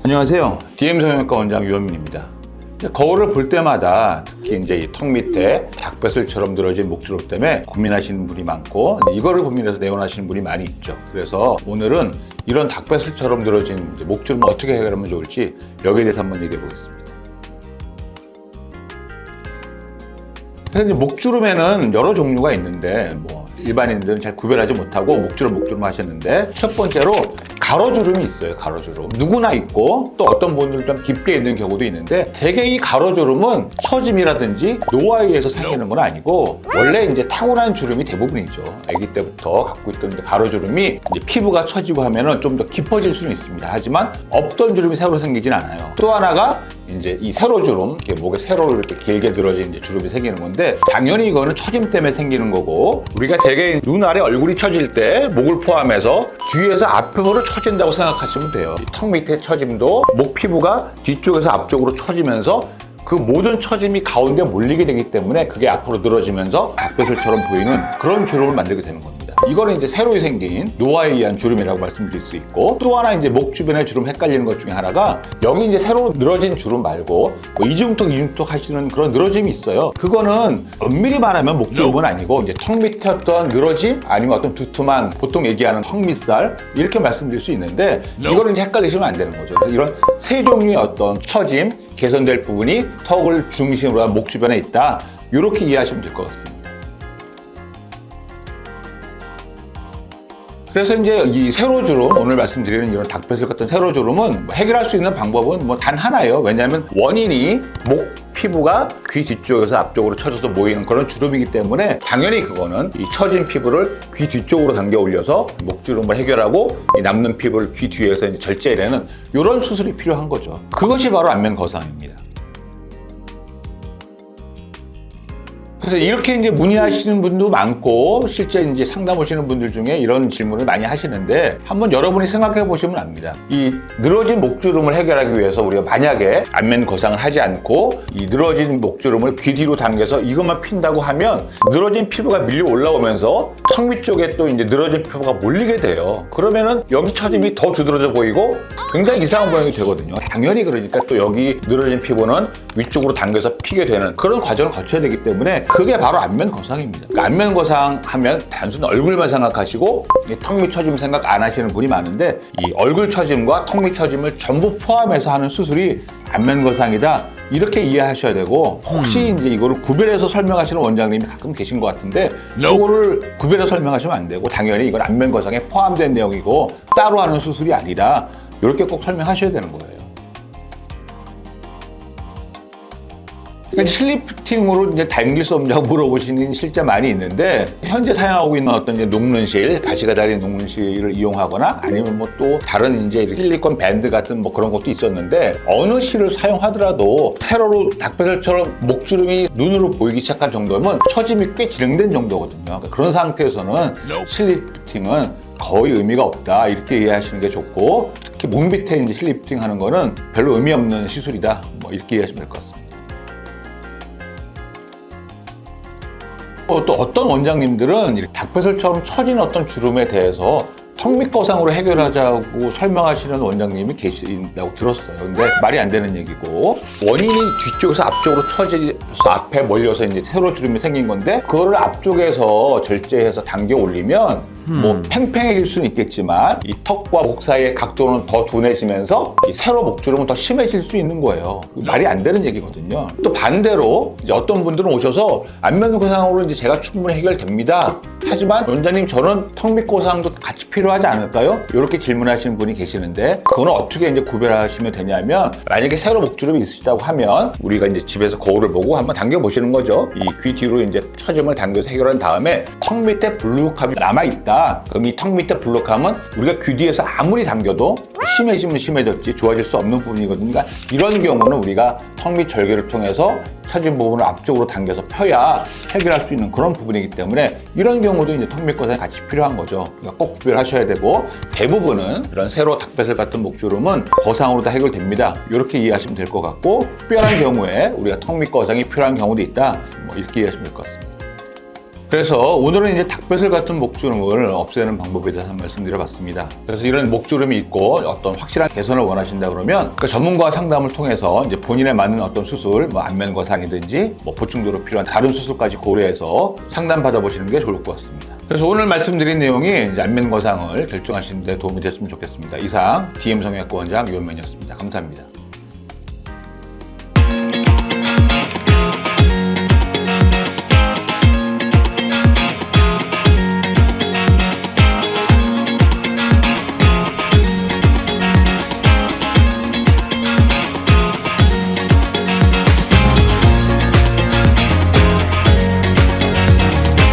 안녕하세요. DM성형외과 원장 유현민입니다. 거울을 볼 때마다 특히 이제 이 턱 밑에 닭배슬처럼 늘어진 목주름 때문에 고민하시는 분이 많고 이거를 고민해서 내원하시는 분이 많이 있죠. 그래서 오늘은 이런 닭배슬처럼 늘어진 목주름을 어떻게 해결하면 좋을지 여기에 대해서 한번 얘기해 보겠습니다. 목주름에는 여러 종류가 있는데 일반인들은 잘 구별하지 못하고 목주름 하셨는데 첫 번째로 가로주름이 있어요. 가로주름 누구나 있고 또 어떤 분들은 좀 깊게 있는 경우도 있는데 대개 이 가로주름은 처짐이라든지 노화에 의해서 생기는 건 아니고 원래 이제 타고난 주름이 대부분이죠. 아기 때부터 갖고 있던 가로주름이 이제 피부가 처지고 하면은 좀 더 깊어질 수는 있습니다. 하지만 없던 주름이 새로 생기진 않아요. 또 하나가 이제 이 세로주름, 목에 세로로 이렇게 길게 늘어진 이제 주름이 생기는 건데 당연히 이거는 처짐 때문에 생기는 거고 우리가 대개 눈 아래 얼굴이 처질 때 목을 포함해서 뒤에서 앞으로 처진다고 생각하시면 돼요. 턱 밑에 처짐도 목 피부가 뒤쪽에서 앞쪽으로 처지면서 그 모든 처짐이 가운데 몰리게 되기 때문에 그게 앞으로 늘어지면서 닭배슬처럼 보이는 그런 주름을 만들게 되는 겁니다. 이거는 이제 새로 생긴 노화에 의한 주름이라고 말씀드릴 수 있고 또 하나 이제 목 주변에 주름 헷갈리는 것 중에 하나가 여기 이제 새로 늘어진 주름 말고 이중턱 하시는 그런 늘어짐이 있어요. 그거는 엄밀히 말하면 목주름은 아니고 이제 턱 밑에 어떤 늘어짐 아니면 어떤 두툼한 보통 얘기하는 턱 밑살 이렇게 말씀드릴 수 있는데 이거는 이제 헷갈리시면 안 되는 거죠. 이런 세 종류의 어떤 처짐 개선될 부분이 턱을 중심으로 한 목 주변에 있다. 이렇게 이해하시면 될 것 같습니다. 그래서 이제 이 세로주름, 오늘 말씀드리는 이런 닭배슬 같은 세로주름은 해결할 수 있는 방법은 단 하나예요. 왜냐하면 원인이 목 피부가 귀 뒤쪽에서 앞쪽으로 처져서 모이는 그런 주름이기 때문에 당연히 그거는 이 처진 피부를 귀 뒤쪽으로 당겨 올려서 목주름을 해결하고 이 남는 피부를 귀 뒤에서 이제 절제해내는 이런 수술이 필요한 거죠. 그것이 바로 안면 거상입니다. 그래서 이렇게 이제 문의하시는 분도 많고 실제 이제 상담 오시는 분들 중에 이런 질문을 많이 하시는데 한번 여러분이 생각해 보시면 압니다. 이 늘어진 목주름을 해결하기 위해서 우리가 만약에 안면 거상을 하지 않고 이 늘어진 목주름을 귀 뒤로 당겨서 이것만 핀다고 하면 늘어진 피부가 밀려 올라오면서 턱 밑쪽에 또 이제 늘어진 피부가 몰리게 돼요. 그러면은 여기 처짐이 더 두드러져 보이고 굉장히 이상한 모양이 되거든요. 당연히 그러니까 또 여기 늘어진 피부는 위쪽으로 당겨서 피게 되는 그런 과정을 거쳐야 되기 때문에 그게 바로 안면 거상입니다. 그러니까 안면 거상 하면 단순 얼굴만 생각하시고 턱 밑 처짐 생각 안 하시는 분이 많은데 이 얼굴 처짐과 턱 밑 처짐을 전부 포함해서 하는 수술이 안면 거상이다. 이렇게 이해하셔야 되고 혹시 이제 이거를 구별해서 설명하시는 원장님이 가끔 계신 것 같은데 이거를 구별해서 설명하시면 안 되고 당연히 이건 안면 거상에 포함된 내용이고 따로 하는 수술이 아니다. 이렇게 꼭 설명하셔야 되는 거예요. 그러니까 슬리프팅으로 이제 당길 수 없냐고 물어보시는 실제 많이 있는데 현재 사용하고 있는 어떤 이제 녹는실, 가시가 달린 녹는실을 이용하거나 아니면 또 다른 이제 실리콘 밴드 같은 그런 것도 있었는데 어느 실을 사용하더라도 세로로 닭배슬처럼 목주름이 눈으로 보이기 시작한 정도면 처짐이 꽤 진행된 정도거든요. 그러니까 그런 상태에서는 슬리프팅은 거의 의미가 없다 이렇게 이해하시는 게 좋고 특히 목 밑에 이제 슬리프팅 하는 거는 별로 의미 없는 시술이다 이렇게 이해하시면 될 것 같습니다. 또 어떤 원장님들은 닭배슬처럼 처진 어떤 주름에 대해서 턱 밑 거상으로 해결하자고 설명하시는 원장님이 계신다고 들었어요. 근데 말이 안 되는 얘기고 원인이 뒤쪽에서 앞쪽으로 처져서 앞에 몰려서 이제 세로 주름이 생긴 건데 그거를 앞쪽에서 절제해서 당겨 올리면 팽팽해질 수는 있겠지만 이 턱과 목 사이의 각도는 더 둔해지면서 이 세로 목주름은 더 심해질 수 있는 거예요. 말이 안 되는 얘기거든요. 또 반대로 이제 어떤 분들은 오셔서 안면 거상으로 이제 제가 충분히 해결됩니다. 하지만 원장님 저는 턱 밑 거상도 같이 필요하지 않을까요? 이렇게 질문하시는 분이 계시는데 그거는 어떻게 이제 구별하시면 되냐면 만약에 세로 목주름이 있으시다고 하면 우리가 이제 집에서 거울을 보고 한번 당겨 보시는 거죠. 이 귀 뒤로 이제 처짐을 당겨서 해결한 다음에 턱 밑에 블룩함이 남아 있다. 그럼 이 턱 밑에 블룩함은 우리가 귀 뒤에서 아무리 당겨도 심해지면 심해졌지 좋아질 수 없는 부분이거든요. 그러니까 이런 경우는 우리가 턱 밑 절개를 통해서 처진 부분을 앞쪽으로 당겨서 펴야 해결할 수 있는 그런 부분이기 때문에 이런 경우도 이제 턱 밑 거상이 같이 필요한 거죠. 그러니까 꼭 구별하셔야 되고 대부분은 이런 세로 닭배슬 같은 목주름은 거상으로 다 해결됩니다. 이렇게 이해하시면 될 것 같고 특별한 경우에 우리가 턱 밑 거상이 필요한 경우도 있다. 이렇게 이해하시면 될 것 같습니다. 그래서 오늘은 이제 닭배슬 같은 목주름을 없애는 방법에 대해서 한 말씀 드려봤습니다. 그래서 이런 목주름이 있고 어떤 확실한 개선을 원하신다 그러면 그 전문가 상담을 통해서 이제 본인에 맞는 어떤 수술, 뭐 안면거상이든지 뭐 보충제로 필요한 다른 수술까지 고려해서 상담 받아보시는 게 좋을 것 같습니다. 그래서 오늘 말씀드린 내용이 이제 안면거상을 결정하시는 데 도움이 됐으면 좋겠습니다. 이상 DM성형외과 원장 유원면이었습니다. 감사합니다.